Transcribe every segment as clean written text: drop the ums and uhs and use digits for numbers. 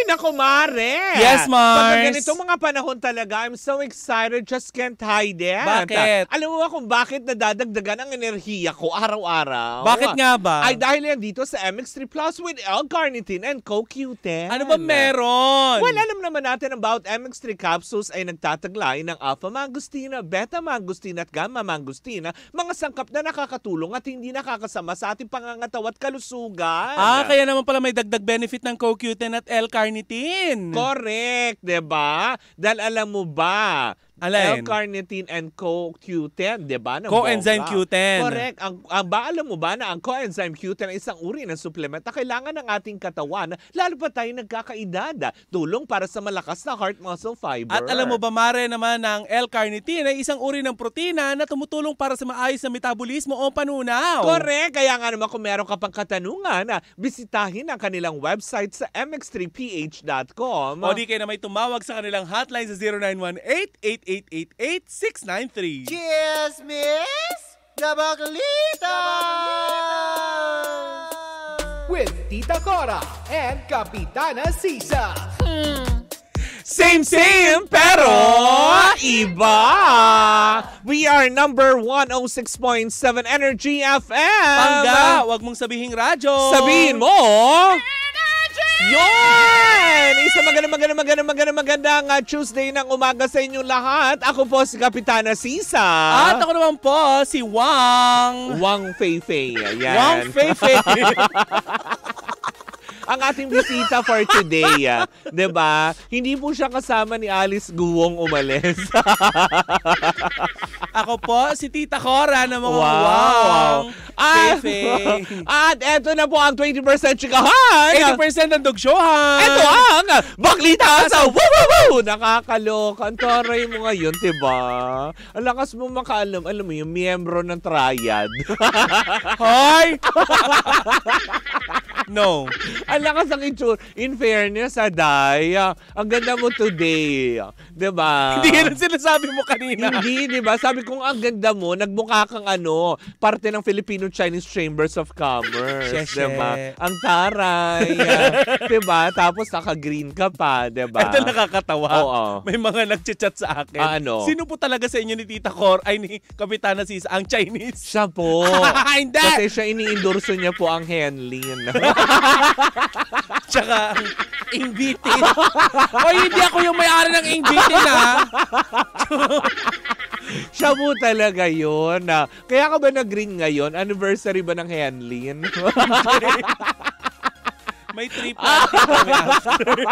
naku, Mare. Yes, Mars. Pag ganitong mga panahon talaga, I'm so excited, just can't hide it. Bakit? Alam mo ba kung bakit nadadagdagan ang enerhiya ko araw-araw? Bakit nga ba? Ay dahil yan dito sa MX3 Plus with L-Carnitine and CoQ10. Ano ba meron? Well, alam naman natin about MX3 capsules ay nagtataglay ng alpha-mangostina, beta-mangostina at gamma-mangostina, mga sangkap na nakakatulong at hindi nakakasama sa ating pangangatawa at kalusugan. Kaya naman pala may dagdag benefit ng CoQ10 at L-carnitine. Correct, diba? Dahil alam mo ba, Alin? L-carnitine and CoQ10, diba? Coenzyme Q10. Correct. Alam mo ba na ang coenzyme Q10 ay isang uri ng supplement na kailangan ng ating katawan, lalo pa tayo nagkakaedad. Tulong para sa malakas na heart muscle fiber. At alam mo ba, Mare, naman ng L-carnitine ay isang uri ng protina na tumutulong para sa maayos na metabolismo o panunaw. Correct. Kaya nga naman kung meron ka pang katanungan, bisitahin ang kanilang website sa mx3ph.com. O di kayo na may tumawag sa kanilang hotline sa 0918-8888-693. Cheers, miss! Gabaglita! With Tita Cora and Kapitana Sisa. Same, pero iba. We are number 106.7 Energy FM. Pangga, wag mong sabihing radyo. Sabihin mo. Yun! Isang magandang Tuesday ng umaga sa inyong lahat. Ako po si Kapitana Sisa. At ako naman po, si Wang. Wang Feifei. Ayan. Wang Feifei. Ang ating bisita for today, diba? Hindi po siya kasama ni Alice Guwong umalis. Ako po, si Tita Cora ng mga Wow. Feifei. At eto na po ang 20% chikahan. 80% ng dugsyohan. Ito ang Baklita sa Woo! Nakakaloka. Ang taray mo ngayon, diba? Ang lakas mo makaalam. Alam mo yung miyembro ng triad. Hoy! No. Ang lakas ang itsura. In fairness, Aday, ang ganda mo today. Diba? Hindi yan ang sinasabi mo kanina. Hindi, diba? Sabi kong ang ganda mo, nagmukha kang parte ng Filipino-Chinese Chambers of Commerce. Diba? Ang taray. Diba? Tapos naka-green ka pa, diba? Ito nakakatawa. Oo. May mga nagchat-chat sa akin. Ano? Sino po talaga sa inyo ni Tita Cor, ay ni Kapitana Sisa, ang Chinese? Siya po. Hindi! Kasi siya ini-endorso niya po ang Henlin. Tsaka ang Ingbitin. Hoy, hindi ako yung may-ari ng Ingbitin, ha? Siya po talaga yun. Kaya ka ba nag-ring ngayon? Anniversary ba ng Henlin? May trip party kami after.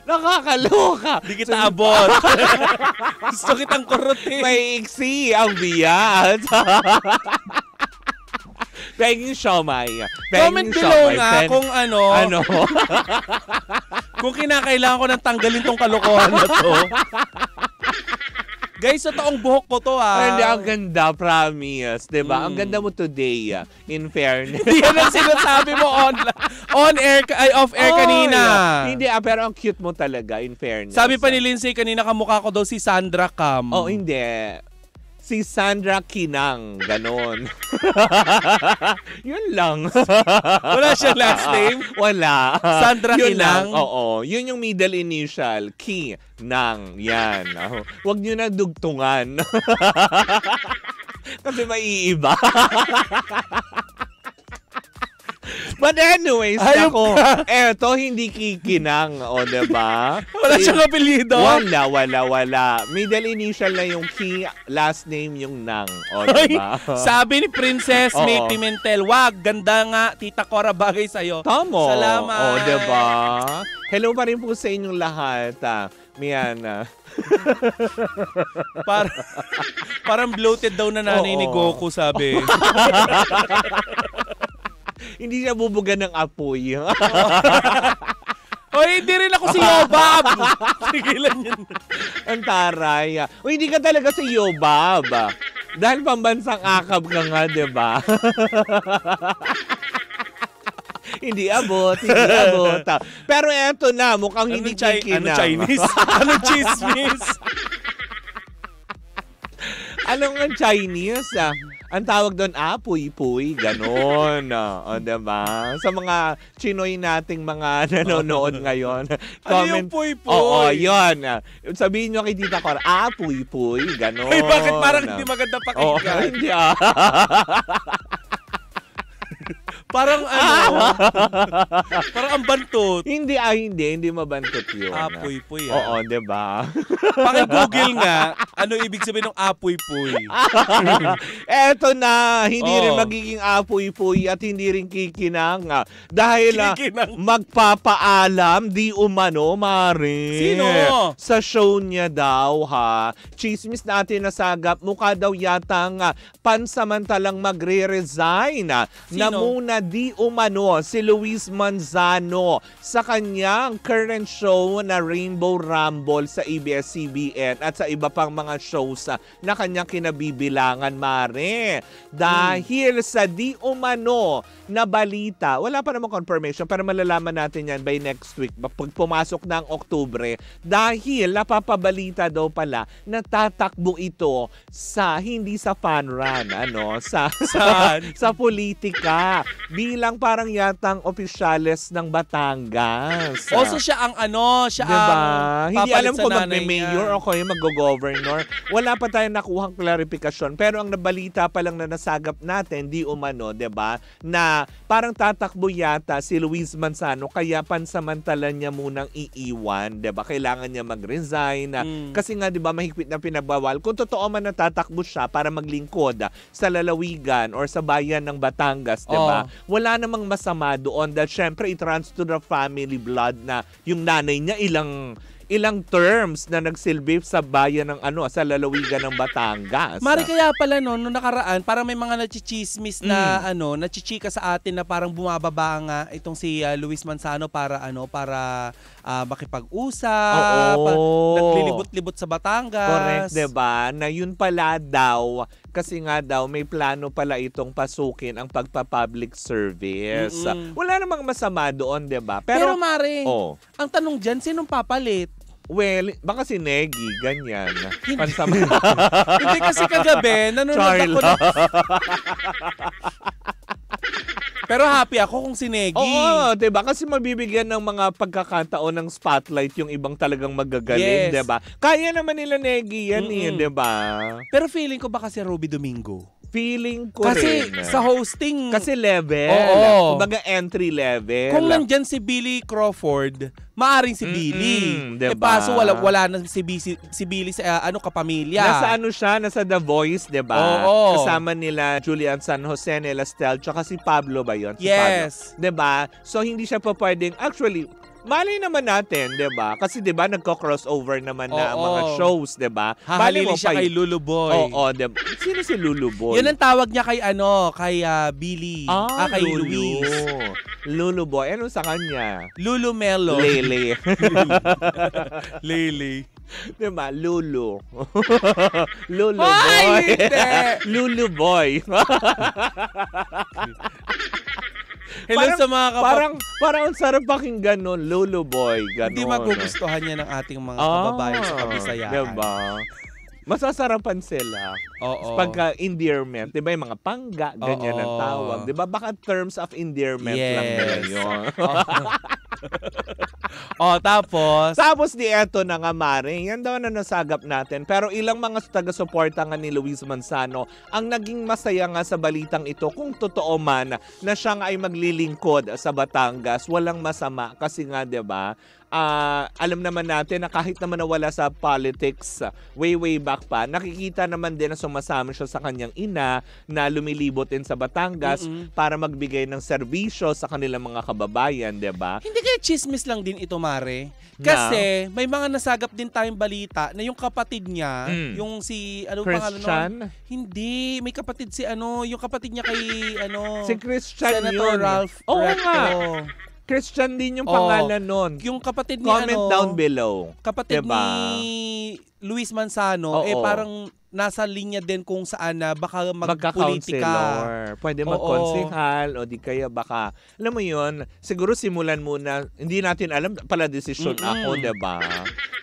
Nakakaloka. Di kita abot. Gusto kitang kurutin. May iksi ang biyat. Penging siomay. Comment below nga kung Ano? kung kinakailangan ko nang tanggalin tong kalokohan na to. Guys, sa taong buhok ko to, ha. Hindi, ang ganda, promise. Diba? Ang ganda mo today, in fairness. Hindi yan ang sinasabi mo on-air, ay off-air kanina. Yeah. Hindi, pero ang cute mo talaga, in fairness. Sabi pa ni Lindsay kanina, kamukha ko daw si Sandra Cam. Oh, hindi. Si Sandra Kinang, ganon. Yun lang. Wala siyang last name? Wala. Sandra Yun Kinang? Lang. Oo. Yun yung middle initial. Kinang. Yan. Huwag nyo na dugtungan. Kasi maiiba. But anyways, ako, eto, hindi kikinang, diba? Wala siyang apelyido? Wala. Middle initial na yung ki, last name yung nang, diba? Sabi ni Princess May Pimentel, wag, ganda nga, Tita Cora, bagay sa'yo. Tamo. Salamat. Diba? Hello pa rin po sa inyong lahat. Miana. Parang bloated daw na nanay ni Goku, sabi. Hindi siya bubuga ng apoy. Hoy, hindi rin ako si Yobab. Sigilan yun. Ang taray. O, hindi ka talaga si Yobab. Dahil pambansang akab ka nga, diba? Hindi abot. Pero eto na, mukhang hindi kikinang. Ano Chinese? Ano chismis? Anong ang Chinese? Ang tawag doon, puy-puy, ganon. O, diba? Sa mga Chinoy nating mga nanonood ngayon. Ano yung puy-puy? Oo, yun. Sabihin nyo kay Tita Cora, puy-puy, ganon. Ay, bakit parang hindi maganda pakinggan? Hindi Parang parang ang bantot. Hindi mabantot yun. Apoy-puy. Oo, diba? Paki-google nga, ano ibig sabihin ng apoy-puy? Eto na, hindi rin magiging apoy-puy at hindi rin kikinang. Dahil magpapaalam, di umano, Mare. Sino? Sa show niya daw, ha. Chismis natin nasagap, mukha daw yatang pansamantalang magre-resign na muna di umano si Luis Manzano sa kanyang current show na Rainbow Rumble sa ABS-CBN at sa iba pang mga shows na kanyang kinabibilangan, Mare. Dahil sa di umano na balita, wala pa namang confirmation pero malalaman natin yan by next week pag pumasok ng Oktubre, dahil napapabalita daw pala na tatakbo ito sa hindi sa fun run, sa politika bilang parang yatang opisyales ng Batangas. Also siya ang siya diba? ang Hindi alam kung nanay magme-mayor niya. o kung mag-governor. Wala pa tayong nakuhang klarifikasyon. Pero ang nabalita pa lang na nasagap natin, di umano, diba? Na parang tatakbo yata si Luis Manzano kaya pansamantala niya munang iiwan, diba? Kailangan niya mag-resign. Kasi nga, diba, mahigpit na pinabawal. Kung totoo man natatakbo siya para maglingkod sa lalawigan or sa bayan ng Batangas, diba? Wala namang masama doon dahil syempre it runs to the family blood na yung nanay niya ilang terms na nagsilbi sa bayan ng sa lalawigan ng Batangas. Mari, kaya pala nung nakaraan parang may mga nachichismis na nachichika sa atin na parang bumababa nga itong si Luis Manzano para makipag-usap, naglilibot-libot sa Batangas. Correct, 'di ba? Na yun pala daw kasi nga daw may plano pala itong pasukin ang pagpa-public service. Wala namang masama doon, 'di ba? Pero Mare, ang tanong diyan, sinong papalit? Well, baka si Negi, ganyan. Pansama. Hindi kasi kagabi, nanonood ako Pero happy ako kung si Negi. Oo, diba? Kasi mabibigyan ng mga pagkakataon ng spotlight yung ibang talagang magagaling, Yes. diba? Kaya naman nila Negi yan diba? Pero feeling ko baka si Ruby Domingo. Feeling ko Kasi rin. sa hosting, Kasi level. Oo. Kumbaga entry level. kung nandyan si Billy Crawford, maaring si Billy. diba? Paso wala na si Billy sa kapamilya. Nasa siya, nasa The Voice, diba? Oo. Kasama nila Julian San Jose, Nela Stel, tsaka si Pablo ba yun? Si Yes. Pablo. Diba? So hindi siya pa pwedeng, actually, malay naman natin, 'di ba? Kasi 'di ba nagko-crossover naman na ang mga shows, 'di ba? Hahalili siya kay Lulu Boy. Oo, 'di ba? Sino si Lulu Boy? Yun ang tawag niya kay kay Billy. Kay Lulu. Luis. Lulu Boy. Ano sa kanya? Lulu Melo. Lele. Lele. 'Di ba? Lulu. Lulu Ay, Boy. hindi. Lulu Boy. Hello sa mga parang ang sarap pakinggan nun, Lulu Boy, gano'n. Hindi magugustuhan niya ng ating mga kababayan sa Kabisayaan. Diba? Masasarapan sila. Oo. Pagka endearment, 'di ba, yung mga pangga, ganyan ang tawag. 'Di ba? Baka terms of endearment lang nila 'yon. Tapos di eto na nga, Mare, yan daw na nasagap natin. Pero ilang mga taga-suporta nga ni Luis Manzano ang naging masaya nga sa balitang ito kung totoo man na siya nga ay maglilingkod sa Batangas. Walang masama kasi nga, 'di ba? Alam naman natin na kahit naman nawala sa politics way back pa, nakikita naman din na sumasama siya sa kanyang ina na lumilibot din sa Batangas para magbigay ng serbisyo sa kanilang mga kababayan, 'di ba? Hindi kaya chismis lang din ito, Mare. Kasi may mga nasagap din tayong balita na yung kapatid niya, yung si Christian? Hindi, may kapatid si yung kapatid niya kay Si Christian Senator yun. Ralph Oo Recto. nga. Christian din yung pangalan nun. Yung kapatid ni Comment down below. Kapatid diba? ni Luis Manzano, parang nasa linya din kung saan na baka magpolitika. Pwede magkonsehal o di kaya baka, alam mo yun, siguro simulan muna, hindi natin alam, pala desisyon ako, diba?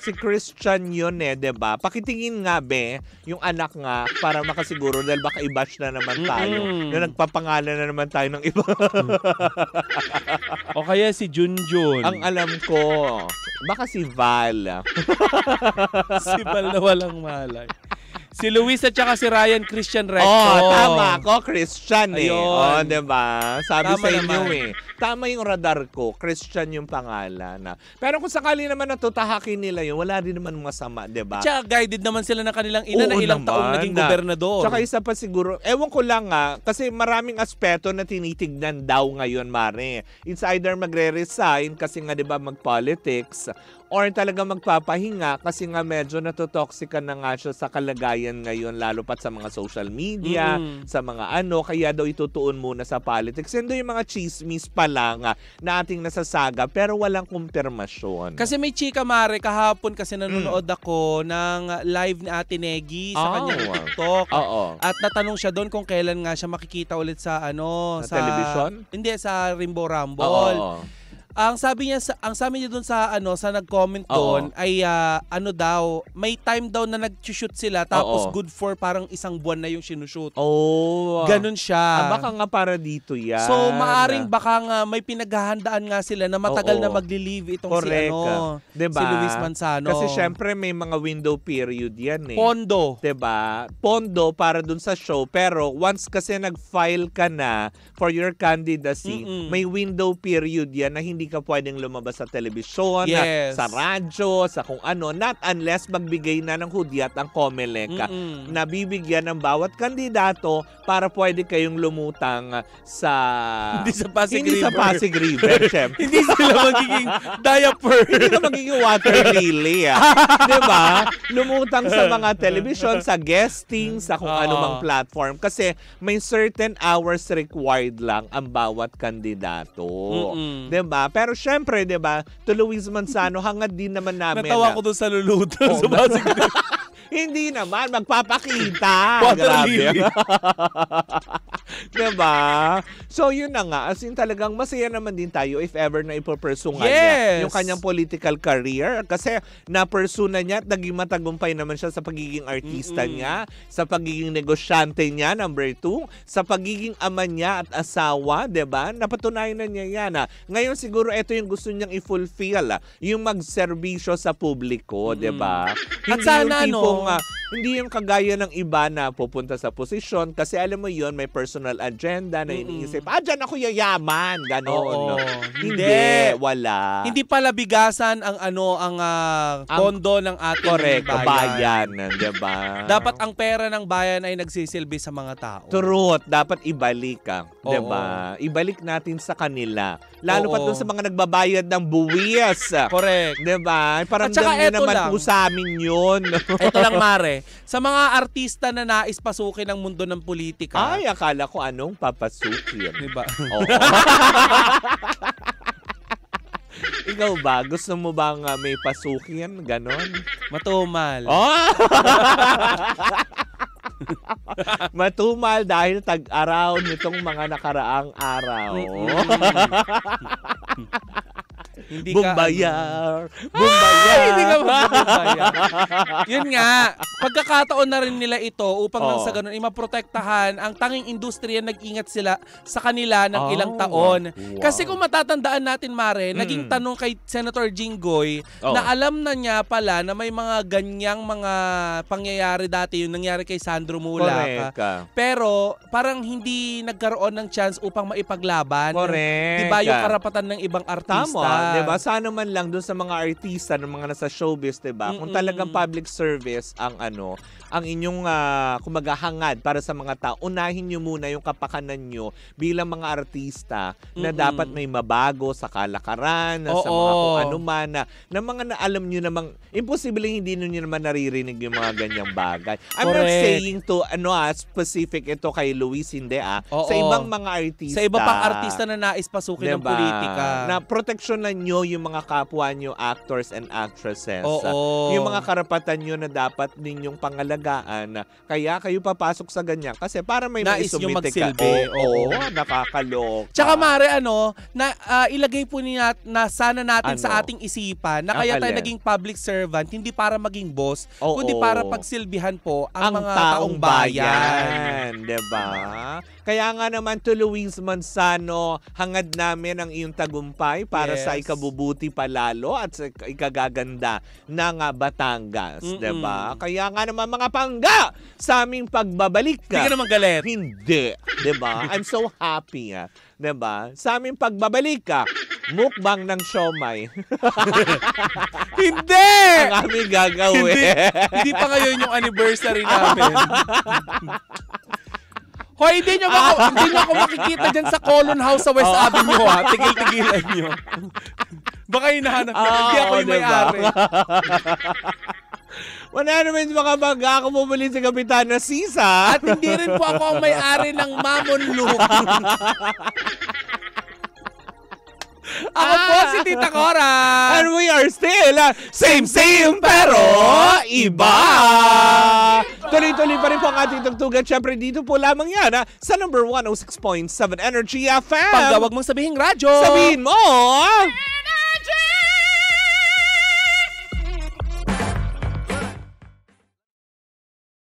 Si Christian yun diba? Pakitingin nga, be, yung anak nga, para makasiguro dahil baka i-bash na naman tayo. Na nagpapangalan na naman tayo ng iba. O kaya si Junjun. Ang alam ko, baka si Val. Si Val na walang malay. Si Luis at saka si Ryan Christian Recto. Tama ako, Christian Ayun. diba? Sabi Tama sa inyo naman. Tama yung radar ko, Christian yung pangalan. Pero kung sakali naman natutahakin nila yun, wala rin naman masama, diba? Tsaka guided naman sila ng kanilang ina na Oo ilang naman, taong naging gobernador. Tsaka isa pa siguro, ewan ko lang kasi maraming aspeto na tinitignan daw ngayon, Mare. It's either magre-resign kasi nga diba mag-politics, or talaga magpapahinga kasi nga medyo natotoxican na nga siya sa kalagayan ngayon, lalo pat sa mga social media, sa mga kaya daw itutuon muna sa politics. Yan daw yung mga chismis pa lang na ating nasasaga pero walang kumpirmasyon. Kasi may chika, Mare, kahapon kasi nanonood ako ng live ni Ate Negi sa kanyang TikTok. At natanong siya doon kung kailan nga siya makikita ulit sa sa television? Hindi, sa Rainbow Rumble. Ang sabi niya doon sa sa nag-comment doon ay daw, may time daw na nag-shoot sila tapos good for parang isang buwan na yung sinushoot. Ganun siya. Baka nga para dito yan. So maaring baka nga may pinaghahandaan nga sila na matagal na magli-leave itong diba? Si Luis Manzano. Kasi syempre may mga window period yan Pondo. Diba? Pondo para dun sa show. Pero once kasi nag-file ka na for your candidacy, may window period yan na hindi ka pwedeng lumabas sa telebisyon, sa radyo, sa kung ano, not unless magbigay na ng hudyat ang COMELEC na bibigyan ng bawat kandidato para pwede kayong lumutang sa... Hindi sa Pasig River. Hindi sa Pasig River, syempre. Hindi sila magiging diaper. Hindi ka magiging water lily. Diba? Lumutang sa mga telebisyon, sa guesting, sa kung anumang platform. Kasi may certain hours required lang ang bawat kandidato. Diba? Pero syempre, diba, to Luis Manzano, hangad din naman namin. Natawa ko doon sa luluto. Sa Pasig River. Hindi naman, magpapakita. Water Grabe. lily. Diba? So yun na nga, as in talagang masaya naman din tayo if ever na ipopursue nga niya yung kanyang political career. Kasi na-pursue na niya at naging matagumpay naman siya sa pagiging artista niya, sa pagiging negosyante niya, number 2, sa pagiging ama niya at asawa, diba? Napatunayan na niya yan. Ngayon siguro ito yung gusto niyang i-fulfill, yung magserbisyo sa publiko, diba? At sana hindi yung kagaya ng iba na pupunta sa posisyon kasi alam mo yon, may personal agenda na iniisip, dyan ako yayaman, gano'n. Hindi, wala. Hindi pala bigasan ang pondo ng ating bayan, diba? Dapat ang pera ng bayan ay nagsisilbi sa mga tao. Truth, dapat ibalik diba? Ibalik natin sa kanila. Lalo pa dun sa mga nagbabayad ng buwis. Correct. Diba? Paramdam nyo naman po sa amin yun. Ito lang, Mare. Sa mga artista na nais pasukin ang mundo ng politika. Ay, akala ko anong papasukin. Diba? Oo. Ikaw ba? Gusto mo bang may pasukin? Ganon? Matumal. Matumal dahil tag-araw nitong mga nakaraang araw. Hindi Bumbayar. Hindi ka magbubayar. Yun nga, pagkakataon na rin nila ito upang nang sa ganun, maprotektahan ang tanging industriya, nag-ingat sila sa kanila ng ilang taon. Wow. Kasi kung matatandaan natin, Mare, naging tanong kay Senator Jinggoy na alam na niya pala na may mga ganyang mga pangyayari dati, yung nangyari kay Sandro Mulaka. Pero parang hindi nagkaroon ng chance upang maipaglaban. Correct. Diba yung karapatan ng ibang artista? Tama, diba? Sana man lang dun sa mga artista, ng mga nasa showbiz, diba? Kung talagang public service ang ang inyong kumagahangad para sa mga tao, unahin nyo muna yung kapakanan nyo bilang mga artista na dapat may mabago sa kalakaran, sa mga kung ano man, na mga na alam nyo namang, imposible hindi nyo naman naririnig yung mga ganyang bagay. I'm not saying to, specific ito kay Luis, hindi sa ibang mga artista. Sa iba pang artista na nais pasukin ng politika. Na proteksyonan nyo yung mga kapwa nyo actors and actresses. Yung mga karapatan nyo na dapat ninyo inyong pangalagaan. Kaya kayo papasok sa ganyan kasi para may nais nyo maisumite ka. magsilbi. Oo, nakakaloka. Tsaka Mare, ilagay po niya na sana natin sa ating isipan na kaya tayo naging public servant, hindi para maging boss, kundi para pagsilbihan po ang mga taong bayan. Diba? Kaya nga naman to Luis Manzano, hangad namin ang iyong tagumpay para sa ikabubuti palalo at sa ikagaganda ng Batangas. Diba? Kaya nga naman mga pangga, sa aming pagbabalik ka. Hindi ka naman galit. Hindi. Diba? I'm so happy. Diba? Sa aming pagbabalik ka, mukbang ng siomay. Hindi! Ang aming gagawin. Hindi pa ngayon yung anniversary namin. Hoy, hindi nyo ako makikita dyan sa Colon House sa West Avenue, ha? Tigil-tigilan nyo. Baka hinahanap nyo. Hindi ako yung may-ari. Wala naman mga bangga ako bumuli si Kapitana Sisa. At hindi rin po ako ang may-ari ng Mamon Look. Ako po si Tita Cora. And we are still same pero iba. Tuloy-tuloy pa rin po ang ating tugtugan. Siyempre dito po lamang yan sa number 106.7 Energy FM. Pagka wag mong sabihin radyo. Sabihin mo.